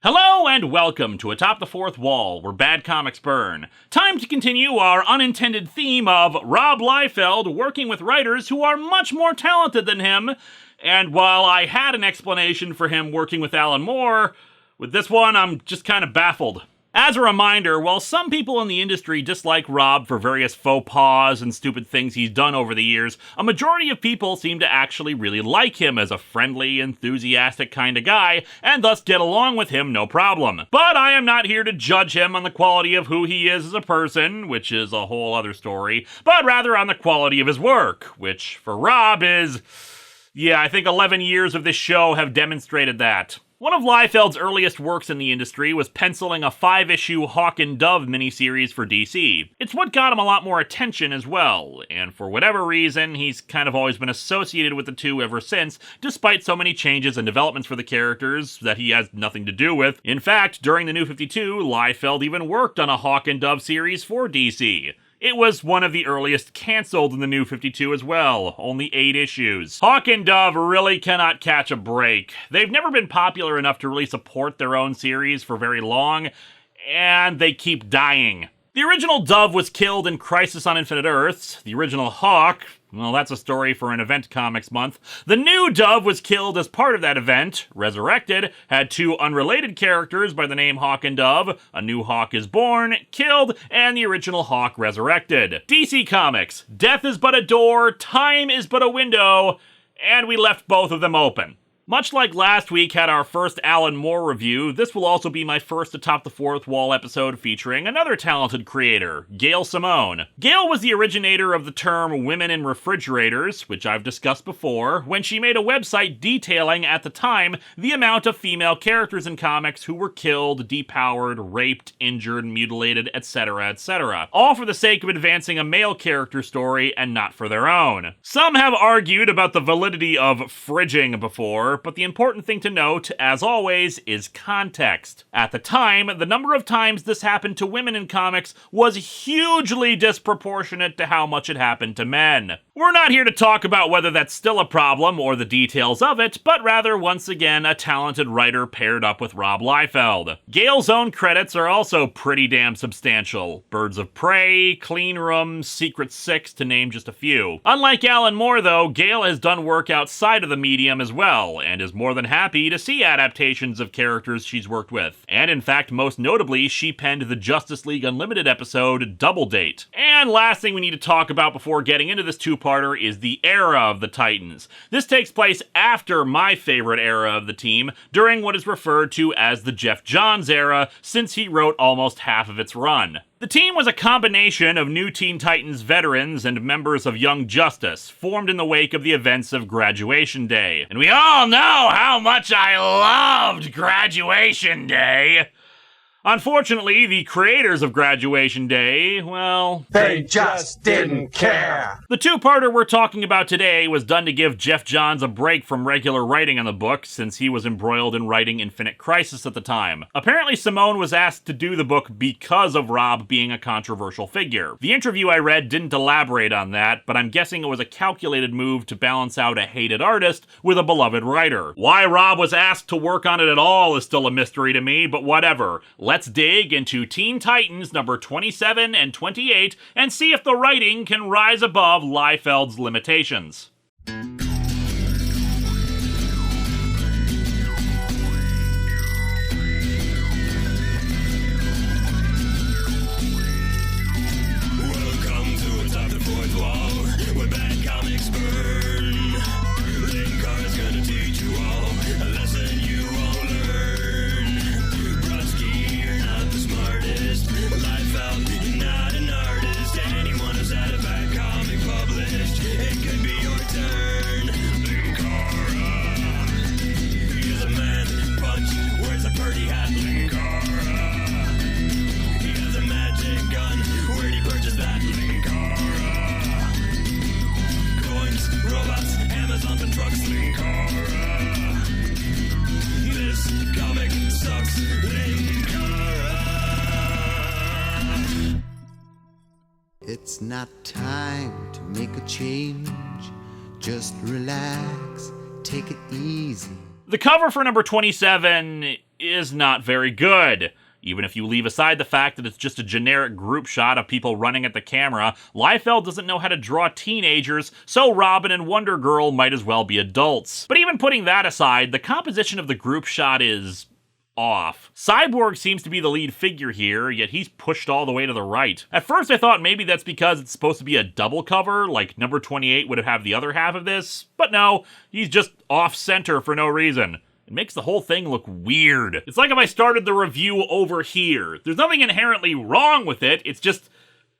Hello and welcome to Atop the Fourth Wall, where bad comics burn. Time to continue our unintended theme of Rob Liefeld working with writers who are much more talented than him. And while I had an explanation for him working with Alan Moore, with this one I'm just kind of baffled. As a reminder, while some people in the industry dislike Rob for various faux pas and stupid things he's done over the years, a majority of people seem to actually really like him as a friendly, enthusiastic kind of guy, and thus get along with him no problem. But I am not here to judge him on the quality of who he is as a person, which is a whole other story, but rather on the quality of his work, which for Rob is... yeah, I think 11 years of this show have demonstrated that. One of Liefeld's earliest works in the industry was penciling a 5-issue Hawk and Dove miniseries for DC. It's what got him a lot more attention as well, and for whatever reason, he's kind of always been associated with the two ever since, despite so many changes and developments for the characters that he has nothing to do with. In fact, during the New 52, Liefeld even worked on a Hawk and Dove series for DC. It was one of the earliest cancelled in the New 52 as well, only 8 issues. Hawk and Dove really cannot catch a break. They've never been popular enough to really support their own series for very long, and they keep dying. The original Dove was killed in Crisis on Infinite Earths. The original Hawk, well, that's a story for an event comics month. The new Dove was killed as part of that event. Resurrected had 2 unrelated characters by the name Hawk and Dove. A new Hawk is born, killed, and the original Hawk resurrected. DC Comics, death is but a door, time is but a window, and we left both of them open. Much like last week had our first Alan Moore review, this will also be my first Atop the Fourth Wall episode featuring another talented creator, Gail Simone. Gail was the originator of the term women in refrigerators, which I've discussed before, when she made a website detailing, at the time, the amount of female characters in comics who were killed, depowered, raped, injured, mutilated, etc., etc. All for the sake of advancing a male character story and not for their own. Some have argued about the validity of fridging before, but the important thing to note, as always, is context. At the time, the number of times this happened to women in comics was hugely disproportionate to how much it happened to men. We're not here to talk about whether that's still a problem or the details of it, but rather, once again, a talented writer paired up with Rob Liefeld. Gail's own credits are also pretty damn substantial. Birds of Prey, Clean Room, Secret Six, to name just a few. Unlike Alan Moore, though, Gail has done work outside of the medium as well, and is more than happy to see adaptations of characters she's worked with. And in fact, most notably, she penned the Justice League Unlimited episode, Double Date. And last thing we need to talk about before getting into this two-parter is the era of the Titans. This takes place after my favorite era of the team, during what is referred to as the Geoff Johns era, since he wrote almost half of its run. The team was a combination of New Teen Titans veterans and members of Young Justice, formed in the wake of the events of Graduation Day. And we all know how much I loved Graduation Day! Unfortunately, the creators of Graduation Day, well... they just didn't care. The two-parter we're talking about today was done to give Geoff Johns a break from regular writing on the book, since he was embroiled in writing Infinite Crisis at the time. Apparently, Simone was asked to do the book because of Rob being a controversial figure. The interview I read didn't elaborate on that, but I'm guessing it was a calculated move to balance out a hated artist with a beloved writer. Why Rob was asked to work on it at all is still a mystery to me, but whatever. Let's dig into Teen Titans number 27 and 28 and see if the writing can rise above Liefeld's limitations. Welcome to Atop the Fourth Wall, where bad comics burn. Linkara's gonna teach you all a lesson you won't learn. Brodsky, you're not the smartest. Liefeld, you're not an artist. Anyone who's had a bad comic published, it could be your turn. Linkara, he's a man punch, wears a party hat. Linkara, he has a magic gun. Where'd he purchase that? Linkara, coins, robots, Amazon and trucks. Linkara, this comic sucks. Linkara. It's not time to make a change. Just relax, take it easy. The cover for number 27 is not very good. Even if you leave aside the fact that it's just a generic group shot of people running at the camera, Liefeld doesn't know how to draw teenagers, so Robin and Wonder Girl might as well be adults. But even putting that aside, the composition of the group shot is off. Cyborg seems to be the lead figure here, yet he's pushed all the way to the right. At first I thought maybe that's because it's supposed to be a double cover, like number 28 would have the other half of this, but no, he's just off-center for no reason. It makes the whole thing look weird. It's like if I started the review over here. There's nothing inherently wrong with it, it's just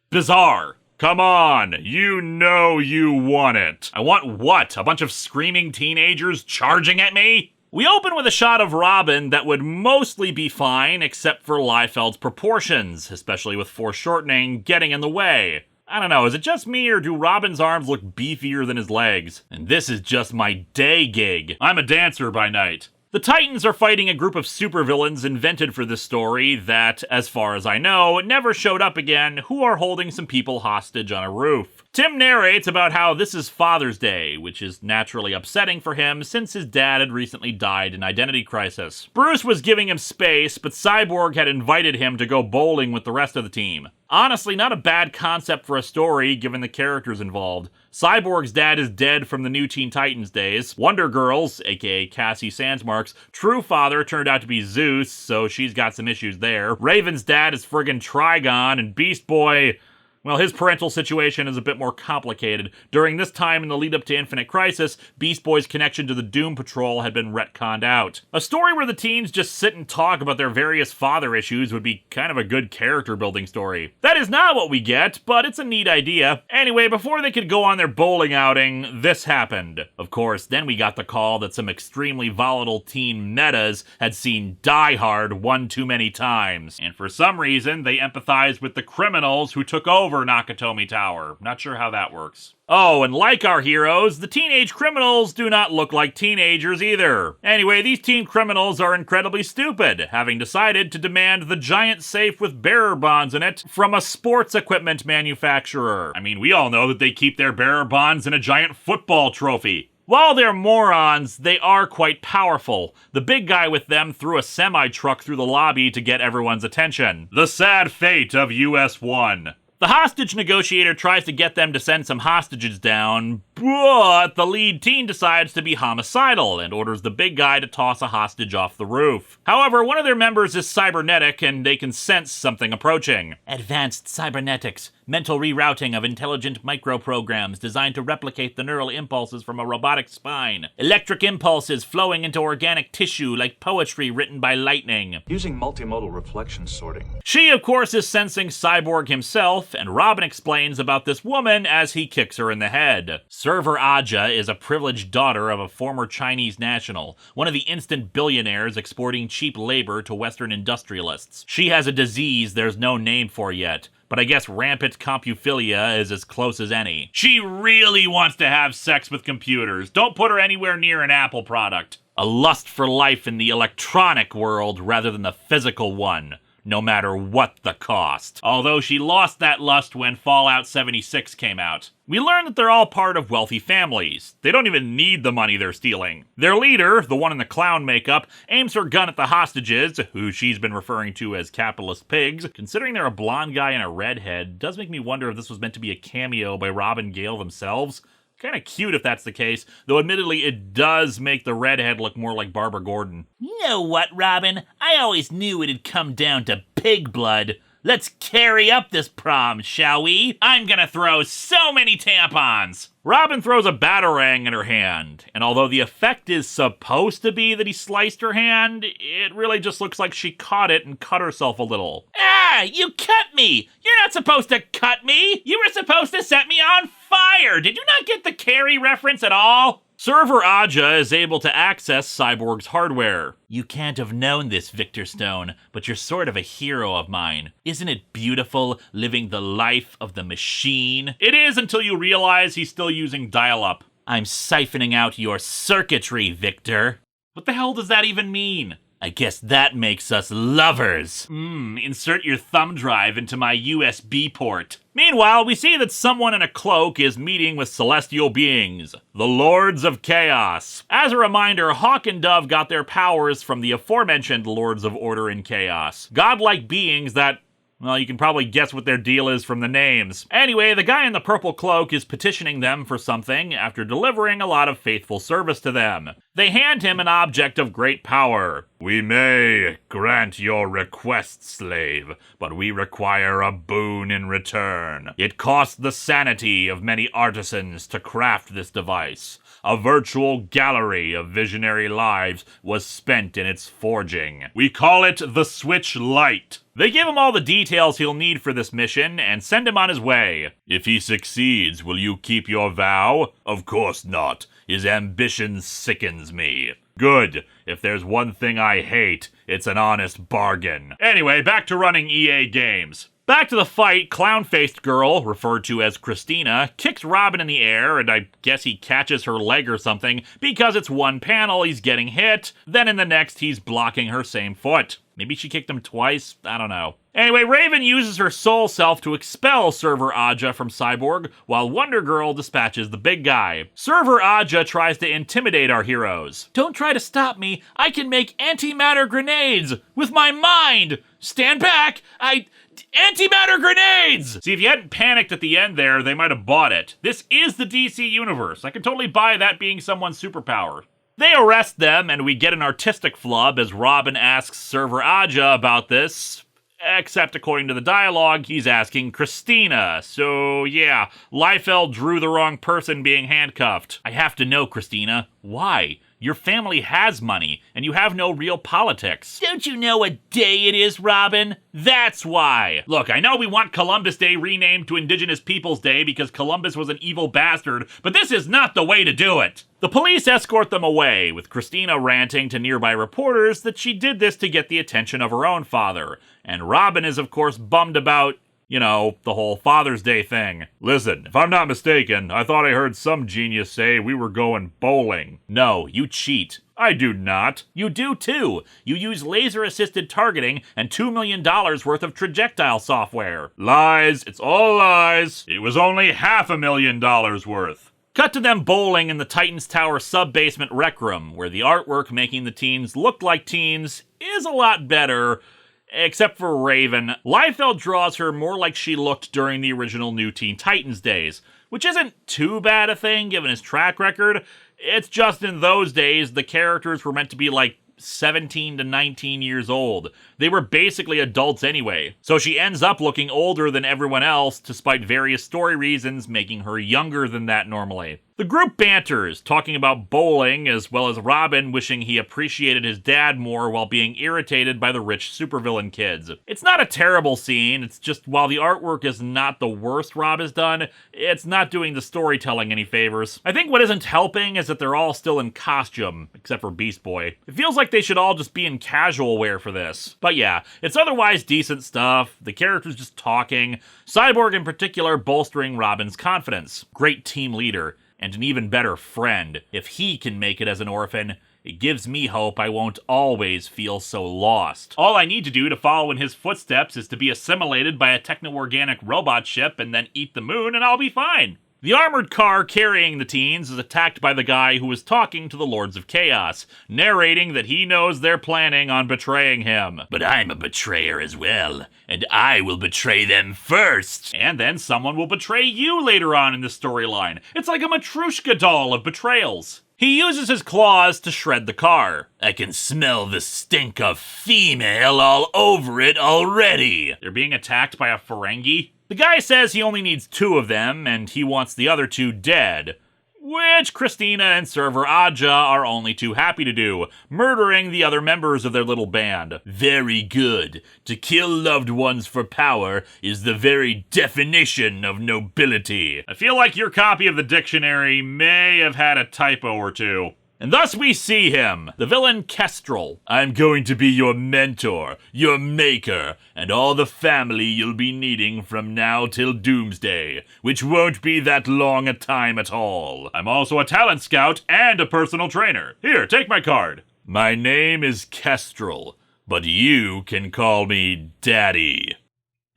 bizarre. Come on, you know you want it. I want what? A bunch of screaming teenagers charging at me? We open with a shot of Robin that would mostly be fine except for Liefeld's proportions, especially with foreshortening getting in the way. I don't know, is it just me or do Robin's arms look beefier than his legs? And this is just my day gig. I'm a dancer by night. The Titans are fighting a group of supervillains invented for this story that, as far as I know, never showed up again, who are holding some people hostage on a roof. Tim narrates about how this is Father's Day, which is naturally upsetting for him since his dad had recently died in identity crisis. Bruce was giving him space, but Cyborg had invited him to go bowling with the rest of the team. Honestly, not a bad concept for a story given the characters involved. Cyborg's dad is dead from the new Teen Titans days. Wonder Girl's, aka Cassie Sandsmark's, true father turned out to be Zeus, so she's got some issues there. Raven's dad is friggin' Trigon, and Beast Boy, well, his parental situation is a bit more complicated. During this time in the lead up to Infinite Crisis, Beast Boy's connection to the Doom Patrol had been retconned out. A story where the teens just sit and talk about their various father issues would be kind of a good character building story. That is not what we get, but it's a neat idea. Anyway, before they could go on their bowling outing, this happened. Of course, then we got the call that some extremely volatile teen metas had seen Die Hard one too many times. And for some reason, they empathized with the criminals who took over Nakatomi Tower. Not sure how that works. Oh, and like our heroes, the teenage criminals do not look like teenagers either. Anyway, these teen criminals are incredibly stupid, having decided to demand the giant safe with bearer bonds in it from a sports equipment manufacturer. I mean, we all know that they keep their bearer bonds in a giant football trophy. While they're morons, they are quite powerful. The big guy with them threw a semi-truck through the lobby to get everyone's attention. The sad fate of US-1. The hostage negotiator tries to get them to send some hostages down, but the lead teen decides to be homicidal and orders the big guy to toss a hostage off the roof. However, one of their members is cybernetic and they can sense something approaching. Advanced cybernetics. Mental rerouting of intelligent microprograms designed to replicate the neural impulses from a robotic spine. Electric impulses flowing into organic tissue like poetry written by lightning. Using multimodal reflection sorting. She, of course, is sensing Cyborg himself, and Robin explains about this woman as he kicks her in the head. Server Aja is a privileged daughter of a former Chinese national, one of the instant billionaires exporting cheap labor to Western industrialists. She has a disease there's no name for yet, but I guess rampant compuphilia is as close as any. She really wants to have sex with computers. Don't put her anywhere near an Apple product. A lust for life in the electronic world rather than the physical one, no matter what the cost. Although she lost that lust when Fallout 76 came out. We learn that they're all part of wealthy families. They don't even need the money they're stealing. Their leader, the one in the clown makeup, aims her gun at the hostages, who she's been referring to as capitalist pigs. Considering they're a blonde guy and a redhead, does make me wonder if this was meant to be a cameo by Rob and Gail themselves. Kind of cute if that's the case, though admittedly it does make the redhead look more like Barbara Gordon. You know what, Robin? I always knew it'd come down to pig blood. Let's carry up this prom, shall we? I'm gonna throw so many tampons! Robin throws a batarang in her hand, and although the effect is supposed to be that he sliced her hand, it really just looks like she caught it and cut herself a little. Ah, you cut me! You're not supposed to cut me! You were supposed to set me on fire! Did you not get the Carrie reference at all? Server Aja is able to access Cyborg's hardware. You can't have known this, Victor Stone, but you're sort of a hero of mine. Isn't it beautiful, living the life of the machine? It is until you realize he's still using dial-up. I'm siphoning out your circuitry, Victor. What the hell does that even mean? I guess that makes us lovers. Insert your thumb drive into my USB port. Meanwhile, we see that someone in a cloak is meeting with celestial beings, the Lords of Chaos. As a reminder, Hawk and Dove got their powers from the aforementioned Lords of Order and Chaos, godlike beings that, well, you can probably guess what their deal is from the names. Anyway, the guy in the purple cloak is petitioning them for something after delivering a lot of faithful service to them. They hand him an object of great power. We may grant your request, slave, but we require a boon in return. It cost the sanity of many artisans to craft this device. A virtual gallery of visionary lives was spent in its forging. We call it the Switch Light. They give him all the details he'll need for this mission and send him on his way. If he succeeds, will you keep your vow? Of course not. His ambition sickens me. Good. If there's one thing I hate, it's an honest bargain. Anyway, back to running EA games. Back to the fight, clown-faced girl, referred to as Christina, kicks Robin in the air, and I guess he catches her leg or something, because it's one panel he's getting hit, then in the next he's blocking her same foot. Maybe she kicked him twice? I don't know. Anyway, Raven uses her soul self to expel Server Aja from Cyborg, while Wonder Girl dispatches the big guy. Server Aja tries to intimidate our heroes. Don't try to stop me. I can make antimatter grenades with my mind. Stand back. Antimatter grenades! See, if you hadn't panicked at the end there, they might have bought it. This is the DC universe. I can totally buy that being someone's superpower. They arrest them, and we get an artistic flub as Robin asks Server Aja about this. Except according to the dialogue, he's asking Christina. So yeah, Liefeld drew the wrong person being handcuffed. I have to know, Christina. Why? Your family has money, and you have no real politics. Don't you know what day it is, Robin? That's why. Look, I know we want Columbus Day renamed to Indigenous Peoples Day because Columbus was an evil bastard, but this is not the way to do it. The police escort them away, with Christina ranting to nearby reporters that she did this to get the attention of her own father. And Robin is, of course, bummed about, you know, the whole Father's Day thing. Listen, if I'm not mistaken, I thought I heard some genius say we were going bowling. No, you cheat. I do not. You do too. You use laser-assisted targeting and $2 million worth of trajectile software. Lies. It's all lies. It was only $500,000 worth. Cut to them bowling in the Titan's Tower sub-basement rec room, where the artwork making the teams look like teams is a lot better. Except for Raven, Liefeld draws her more like she looked during the original New Teen Titans days, which isn't too bad a thing given his track record. It's just in those days, the characters were meant to be like 17 to 19 years old. They were basically adults anyway, so she ends up looking older than everyone else, despite various story reasons making her younger than that normally. The group banters, talking about bowling, as well as Robin wishing he appreciated his dad more while being irritated by the rich supervillain kids. It's not a terrible scene, it's just while the artwork is not the worst Rob has done, it's not doing the storytelling any favors. I think what isn't helping is that they're all still in costume, except for Beast Boy. It feels like they should all just be in casual wear for this. But yeah, it's otherwise decent stuff, the characters just talking, Cyborg in particular bolstering Robin's confidence. Great team leader. And an even better friend. If he can make it as an orphan, it gives me hope I won't always feel so lost. All I need to do to follow in his footsteps is to be assimilated by a techno-organic robot ship and then eat the moon and I'll be fine. The armored car carrying the teens is attacked by the guy who was talking to the Lords of Chaos, narrating that he knows they're planning on betraying him. But I'm a betrayer as well, and I will betray them first. And then someone will betray you later on in the storyline. It's like a Matryoshka doll of betrayals. He uses his claws to shred the car. I can smell the stink of female all over it already. They're being attacked by a Ferengi? The guy says he only needs 2 of them, and he wants the other 2 dead. Which Christina and Server Aja are only too happy to do, murdering the other members of their little band. Very good. To kill loved ones for power is the very definition of nobility. I feel like your copy of the dictionary may have had a typo or two. And thus we see him, the villain Kestrel. I'm going to be your mentor, your maker, and all the family you'll be needing from now till doomsday, which won't be that long a time at all. I'm also a talent scout and a personal trainer. Here, take my card. My name is Kestrel, but you can call me Daddy.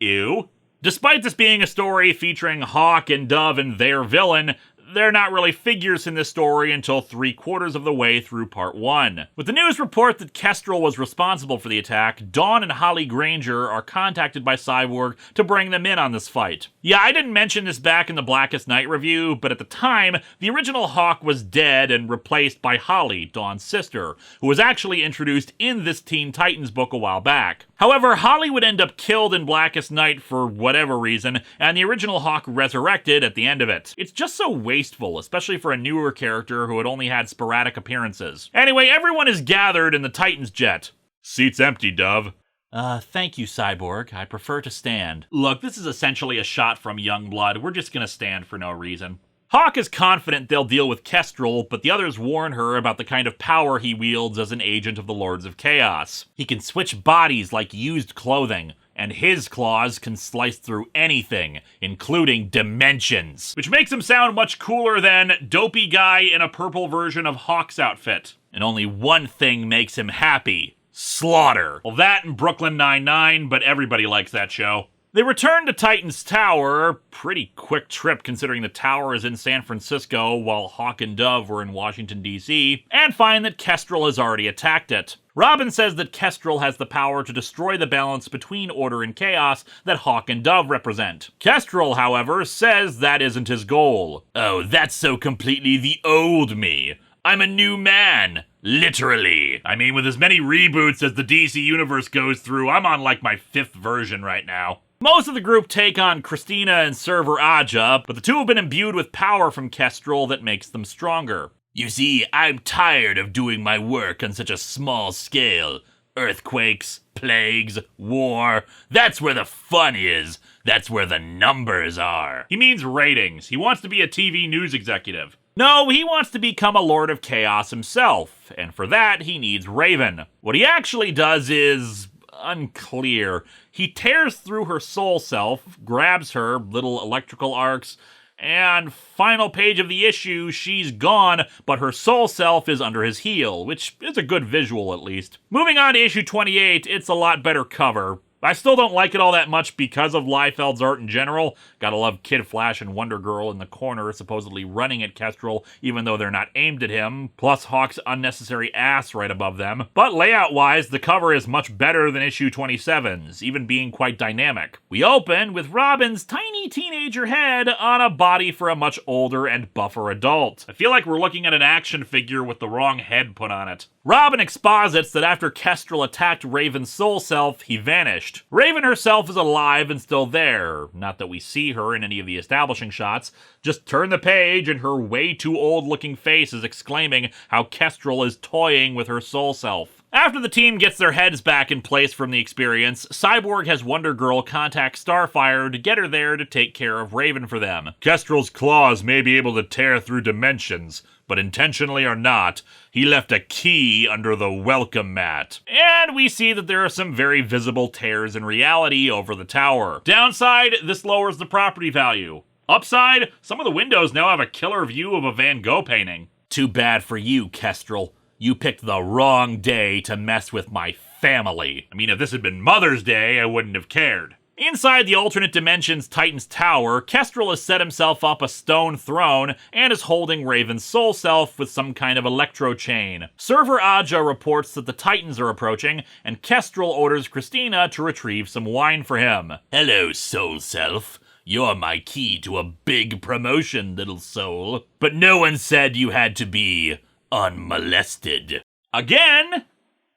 Ew. Despite this being a story featuring Hawk and Dove and their villain, they're not really figures in this story until 3/4 of the way through part 1. With the news report that Kestrel was responsible for the attack, Dawn and Holly Granger are contacted by Cyborg to bring them in on this fight. Yeah, I didn't mention this back in the Blackest Night review, but at the time, the original Hawk was dead and replaced by Holly, Dawn's sister, who was actually introduced in this Teen Titans book a while back. However, Holly would end up killed in Blackest Night for whatever reason, and the original Hawk resurrected at the end of it. It's just so wasteful, especially for a newer character who had only had sporadic appearances. Anyway, everyone is gathered in the Titans jet. Seat's empty, Dove. Thank you, Cyborg. I prefer to stand. Look, this is essentially a shot from Youngblood. We're just gonna stand for no reason. Hawk is confident they'll deal with Kestrel, but the others warn her about the kind of power he wields as an agent of the Lords of Chaos. He can switch bodies like used clothing, and his claws can slice through anything, including dimensions. Which makes him sound much cooler than dopey guy in a purple version of Hawk's outfit. And only one thing makes him happy: slaughter. Well, that and Brooklyn Nine-Nine, but everybody likes that show. They return to Titan's Tower, pretty quick trip considering the tower is in San Francisco while Hawk and Dove were in Washington, D.C., and find that Kestrel has already attacked it. Robin says that Kestrel has the power to destroy the balance between order and chaos that Hawk and Dove represent. Kestrel, however, says that isn't his goal. Oh, that's so completely the old me. I'm a new man. Literally. I mean, with as many reboots as the DC Universe goes through, I'm on like my 5th version right now. Most of the group take on Christina and Server Aja, but the two have been imbued with power from Kestrel that makes them stronger. You see, I'm tired of doing my work on such a small scale. Earthquakes, plagues, war. That's where the fun is. That's where the numbers are. He means ratings. He wants to be a TV news executive. No, he wants to become a Lord of Chaos himself, and for that, he needs Raven. What he actually does is unclear. He tears through her soul self, grabs her, little electrical arcs, and final page of the issue, she's gone, but her soul self is under his heel, which is a good visual at least. Moving on to issue 28, it's a lot better cover. I still don't like it all that much because of Liefeld's art in general. Gotta love Kid Flash and Wonder Girl in the corner, supposedly running at Kestrel, even though they're not aimed at him, plus Hawk's unnecessary ass right above them. But layout-wise, the cover is much better than issue 27's, even being quite dynamic. We open with Robin's tiny teenager head on a body for a much older and buffer adult. I feel like we're looking at an action figure with the wrong head put on it. Robin exposits that after Kestrel attacked Raven's soul self, he vanished. Raven herself is alive and still there. Not that we see her in any of the establishing shots. Just turn the page and her way too old looking face is exclaiming how Kestrel is toying with her soul self. After the team gets their heads back in place from the experience, Cyborg has Wonder Girl contact Starfire to get her there to take care of Raven for them. Kestrel's claws may be able to tear through dimensions, but intentionally or not, he left a key under the welcome mat. And we see that there are some very visible tears in reality over the tower. Downside, this lowers the property value. Upside, some of the windows now have a killer view of a Van Gogh painting. Too bad for you, Kestrel. You picked the wrong day to mess with my family. I mean, if this had been Mother's Day, I wouldn't have cared. Inside the alternate dimension's Titan's Tower, Kestrel has set himself up a stone throne and is holding Raven's soul self with some kind of electro chain. Server Aja reports that the Titans are approaching, and Kestrel orders Christina to retrieve some wine for him. Hello, soul self. You're my key to a big promotion, little soul. But no one said you had to be unmolested. Again?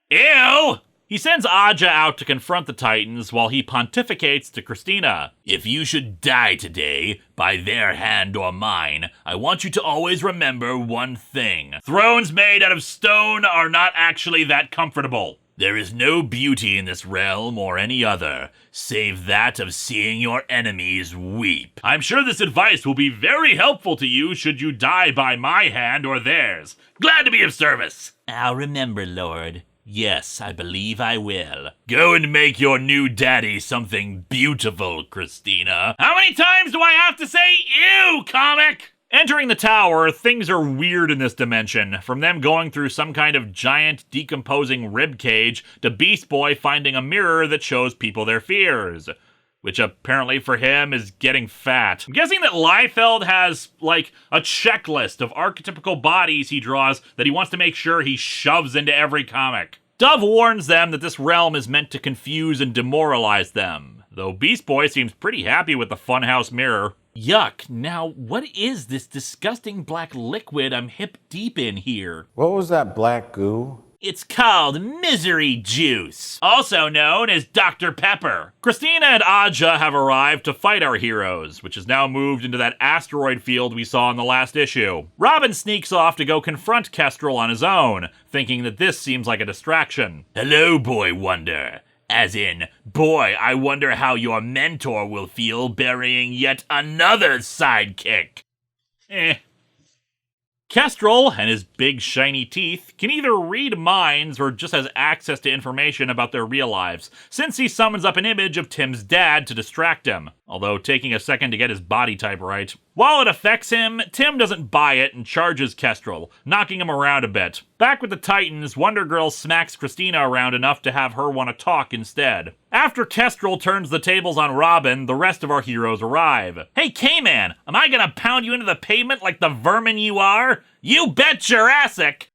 Ew! He sends Aja out to confront the Titans while he pontificates to Christina. If you should die today, by their hand or mine, I want you to always remember one thing. Thrones made out of stone are not actually that comfortable. There is no beauty in this realm or any other, save that of seeing your enemies weep. I'm sure this advice will be very helpful to you should you die by my hand or theirs. Glad to be of service. I'll remember, Lord. Yes, I believe I will. Go and make your new daddy something beautiful, Christina. How many times do I have to say ew, comic? Entering the tower, things are weird in this dimension, from them going through some kind of giant decomposing rib cage to Beast Boy finding a mirror that shows people their fears. Which apparently for him is getting fat. I'm guessing that Liefeld has, like, a checklist of archetypical bodies he draws that he wants to make sure he shoves into every comic. Dove warns them that this realm is meant to confuse and demoralize them, though Beast Boy seems pretty happy with the funhouse mirror. Yuck, now what is this disgusting black liquid I'm hip deep in here? What was that black goo? It's called Misery Juice, also known as Dr. Pepper. Christina and Aja have arrived to fight our heroes, which has now moved into that asteroid field we saw in the last issue. Robin sneaks off to go confront Kestrel on his own, thinking that this seems like a distraction. Hello, Boy Wonder. As in, boy, I wonder how your mentor will feel burying yet another sidekick. Kestrel, and his big shiny teeth, can either read minds or just has access to information about their real lives, since he summons up an image of Tim's dad to distract him, although taking a second to get his body type right. While it affects him, Tim doesn't buy it and charges Kestrel, knocking him around a bit. Back with the Titans, Wonder Girl smacks Christina around enough to have her want to talk instead. After Kestrel turns the tables on Robin, the rest of our heroes arrive. Hey K-Man, am I gonna pound you into the pavement like the vermin you are? You bet Jurassic!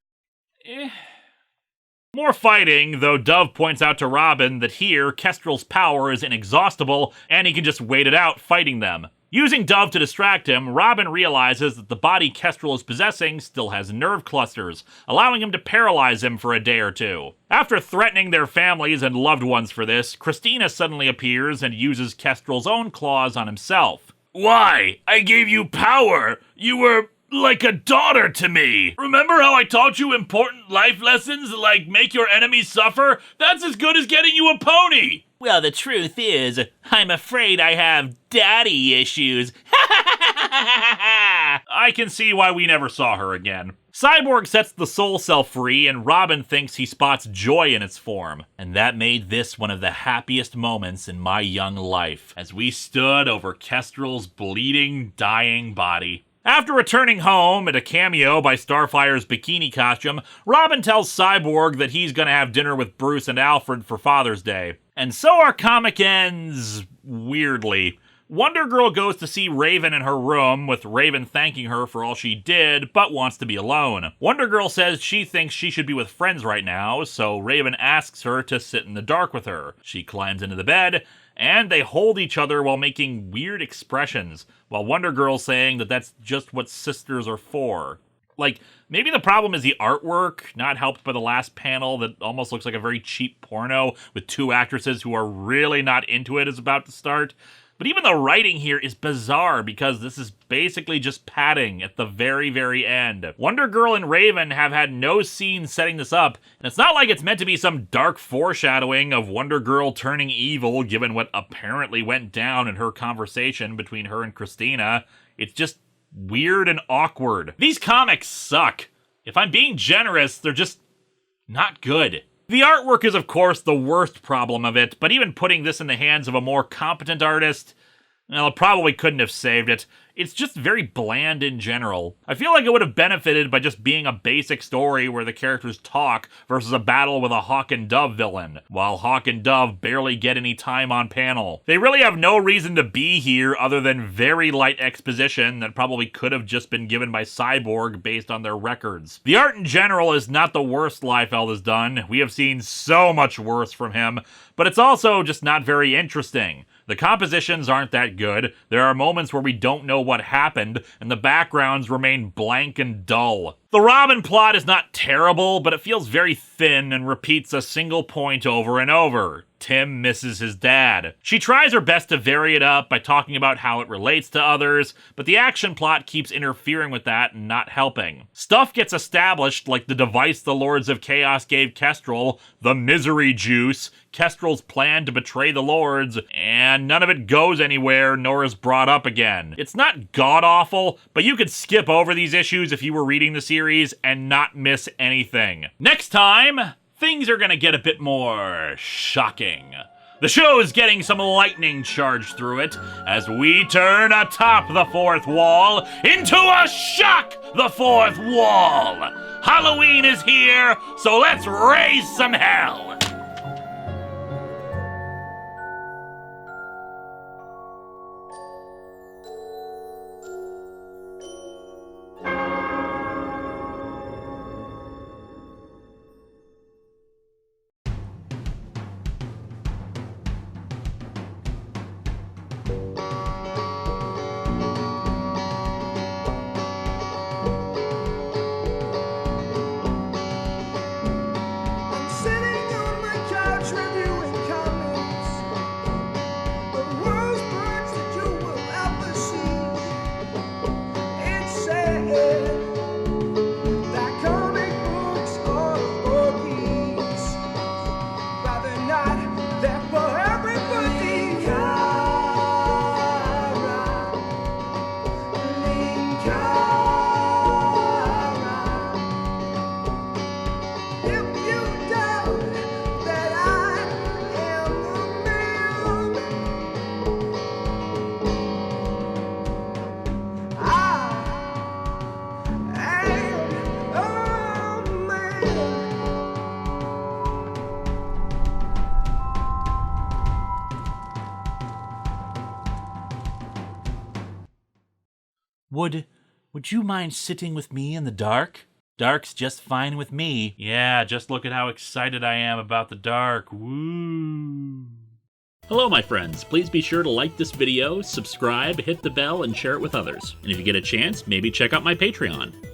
More fighting, though Dove points out to Robin that here, Kestrel's power is inexhaustible, and he can just wait it out fighting them. Using Dove to distract him, Robin realizes that the body Kestrel is possessing still has nerve clusters, allowing him to paralyze him for a day or two. After threatening their families and loved ones for this, Christina suddenly appears and uses Kestrel's own claws on himself. Why? I gave you power! You were like a daughter to me! Remember how I taught you important life lessons like make your enemies suffer? That's as good as getting you a pony! Well, the truth is, I'm afraid I have daddy issues. I can see why we never saw her again. Cyborg sets the soul cell free, and Robin thinks he spots joy in its form. And that made this one of the happiest moments in my young life, as we stood over Kestrel's bleeding, dying body. After returning home at a cameo by Starfire's bikini costume, Robin tells Cyborg that he's gonna have dinner with Bruce and Alfred for Father's Day. And so our comic ends weirdly. Wonder Girl goes to see Raven in her room, with Raven thanking her for all she did, but wants to be alone. Wonder Girl says she thinks she should be with friends right now, so Raven asks her to sit in the dark with her. She climbs into the bed, and they hold each other while making weird expressions, while Wonder Girl's saying that that's just what sisters are for. Like, maybe the problem is the artwork, not helped by the last panel that almost looks like a very cheap porno with two actresses who are really not into it is about to start. But even the writing here is bizarre because this is basically just padding at the very, very end. Wonder Girl and Raven have had no scene setting this up, and it's not like it's meant to be some dark foreshadowing of Wonder Girl turning evil given what apparently went down in her conversation between her and Christina. It's just weird and awkward. These comics suck. If I'm being generous, they're just not good. The artwork is, of course, the worst problem of it, but even putting this in the hands of a more competent artist, well, it probably couldn't have saved it. It's just very bland in general. I feel like it would have benefited by just being a basic story where the characters talk versus a battle with a Hawk and Dove villain, while Hawk and Dove barely get any time on panel. They really have no reason to be here other than very light exposition that probably could have just been given by Cyborg based on their records. The art in general is not the worst Liefeld has done. We have seen so much worse from him, but it's also just not very interesting. The compositions aren't that good, there are moments where we don't know what happened, and the backgrounds remain blank and dull. The Robin plot is not terrible, but it feels very thin and repeats a single point over and over. Tim misses his dad. She tries her best to vary it up by talking about how it relates to others, but the action plot keeps interfering with that and not helping. Stuff gets established like the device the Lords of Chaos gave Kestrel, the Misery Juice, Kestrel's plan to betray the Lords, and none of it goes anywhere nor is brought up again. It's not god-awful, but you could skip over these issues if you were reading the series and not miss anything. Next time, things are gonna get a bit more shocking. The show's getting some lightning charged through it as we turn atop the fourth wall into a shock the fourth wall. Halloween is here, so let's raise some hell. Would you mind sitting with me in the dark? Dark's just fine with me. Yeah, just look at how excited I am about the dark. Woo! Hello, my friends. Please be sure to like this video, subscribe, hit the bell, and share it with others. And if you get a chance, maybe check out my Patreon.